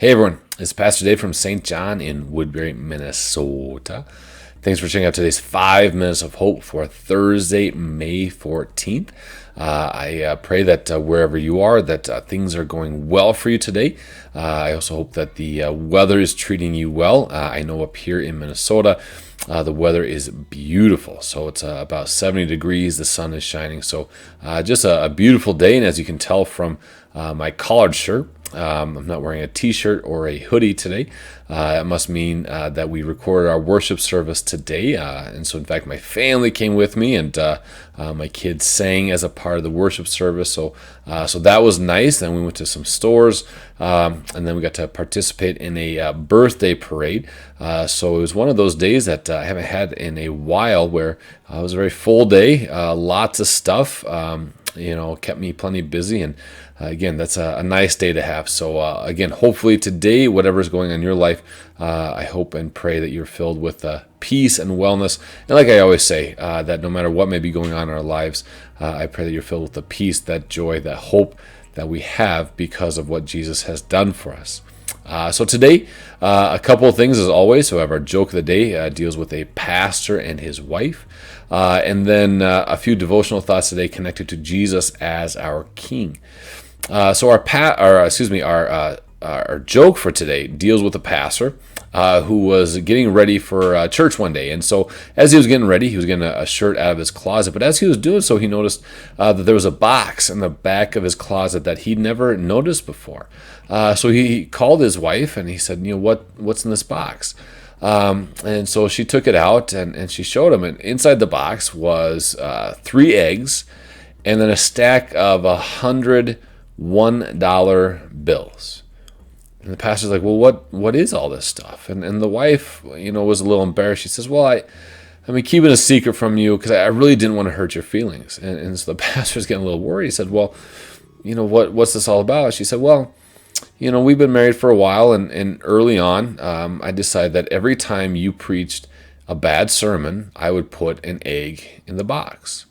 Hey everyone, it's Pastor Dave from St. John in Woodbury, Minnesota. Thanks for checking out today's 5 Minutes of Hope for Thursday, May 14th. I pray that wherever you are, that things are going well for you today. I also hope that the weather is treating you well. I know up here in Minnesota, the weather is beautiful. So it's about 70 degrees. The sun is shining. So just a beautiful day. And as you can tell from my collared shirt, I'm not wearing a t-shirt or a hoodie today. It must mean that we recorded our worship service today. And so, in fact, my family came with me, and my kids sang as a part of the worship service. So that was nice. Then we went to some stores, and then we got to participate in a birthday parade. So it was one of those days that I haven't had in a while, where it was a very full day, lots of stuff. Kept me plenty busy, and again, that's a nice day to have. So again, hopefully today, whatever's going on in your life, I hope and pray that you're filled with peace and wellness. And like I always say, that no matter what may be going on in our lives, I pray that you're filled with the peace, that joy, that hope that we have because of what Jesus has done for us. So today, a couple of things as always. So we have our joke of the day, deals with a pastor and his wife. And then a few devotional thoughts today connected to Jesus as our King. So our joke for today deals with a pastor who was getting ready for church one day. And so as he was getting ready, he was getting a shirt out of his closet. But as he was doing so, he noticed that there was a box in the back of his closet that he'd never noticed before. So he called his wife and he said, what's in this box? And so she took it out and she showed him. And inside the box was 3 eggs and then a stack of $101 bills. And the pastor's like, well, what is all this stuff? And the wife, was a little embarrassed. She says, well, I've been keeping a secret from you because I really didn't want to hurt your feelings. And so the pastor's getting a little worried. He said, well, what's this all about? She said, well, we've been married for a while, and early on, I decided that every time you preached a bad sermon, I would put an egg in the box.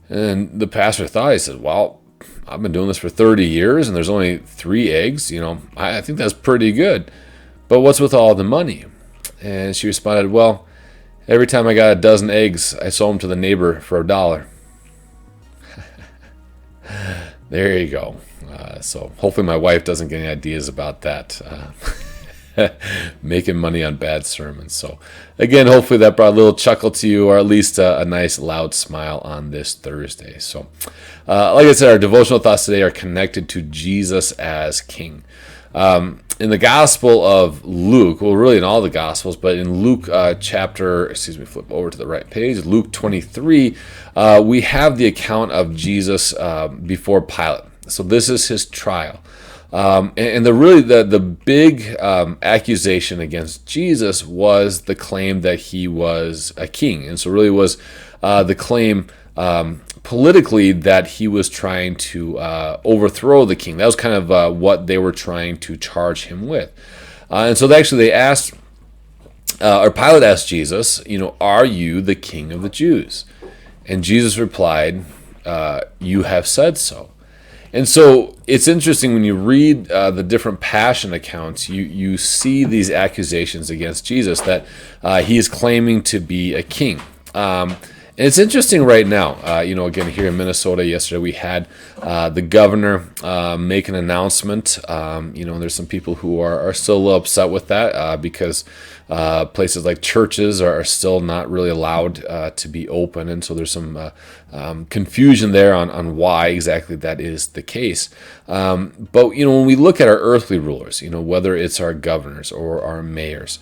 And the pastor thought, he said, well, I've been doing this for 30 years, and there's only 3 eggs. I think that's pretty good. But what's with all the money? And she responded, well, every time I got a dozen eggs, I sold them to the neighbor for $1. There you go. So hopefully my wife doesn't get any ideas about that, making money on bad sermons. So again, hopefully that brought a little chuckle to you, or at least a nice loud smile on this Thursday. So like I said, our devotional thoughts today are connected to Jesus as King. In the Gospel of Luke, well, really in all the Gospels, but in Luke flip over to the right page, Luke 23, we have the account of Jesus before Pilate. So this is his trial. And the big accusation against Jesus was the claim that he was a king. And so really was the claim politically that he was trying to overthrow the king. That was kind of what they were trying to charge him with. And so they asked, or Pilate asked Jesus, are you the king of the Jews? And Jesus replied, you have said so. And so it's interesting when you read the different Passion accounts, you see these accusations against Jesus that he is claiming to be a king. And it's interesting right now, again, here in Minnesota yesterday, we had the governor make an announcement. There's some people who are still a little upset with that because places like churches are still not really allowed to be open. And so there's some confusion there on why exactly that is the case. But when we look at our earthly rulers, whether it's our governors or our mayors,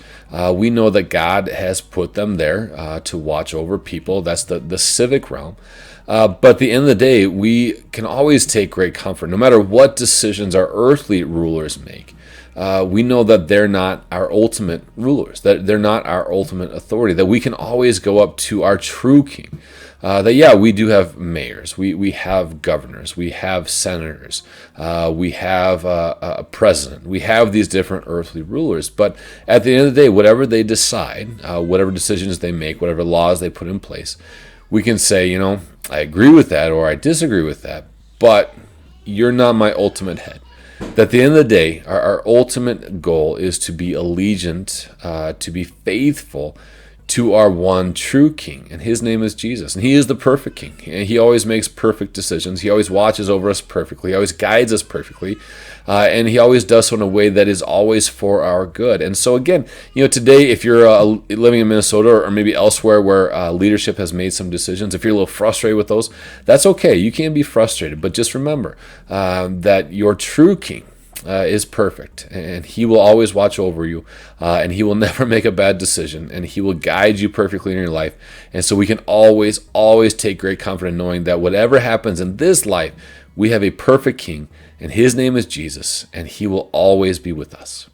we know that God has put them there to watch over people. That's the civic realm. But at the end of the day, we can always take great comfort, no matter what decisions our earthly rulers make. We know that they're not our ultimate rulers, that they're not our ultimate authority, that we can always go up to our true king. We do have mayors, we have governors, we have senators, we have a president, we have these different earthly rulers. But at the end of the day, whatever they decide, whatever decisions they make, whatever laws they put in place, we can say, I agree with that or I disagree with that, but you're not my ultimate head. that at the end of the day, our ultimate goal is to be allegiant, to be faithful to our one true King, and his name is Jesus, and he is the perfect King. And he always makes perfect decisions. He always watches over us perfectly. He always guides us perfectly, and he always does so in a way that is always for our good. And so again, today, if you're living in Minnesota or maybe elsewhere where leadership has made some decisions, if you're a little frustrated with those, that's okay. You can be frustrated, but just remember that your true King is perfect, and he will always watch over you, and he will never make a bad decision, and he will guide you perfectly in your life. And so we can always take great comfort in knowing that whatever happens in this life, we have a perfect King, and his name is Jesus, and he will always be with us.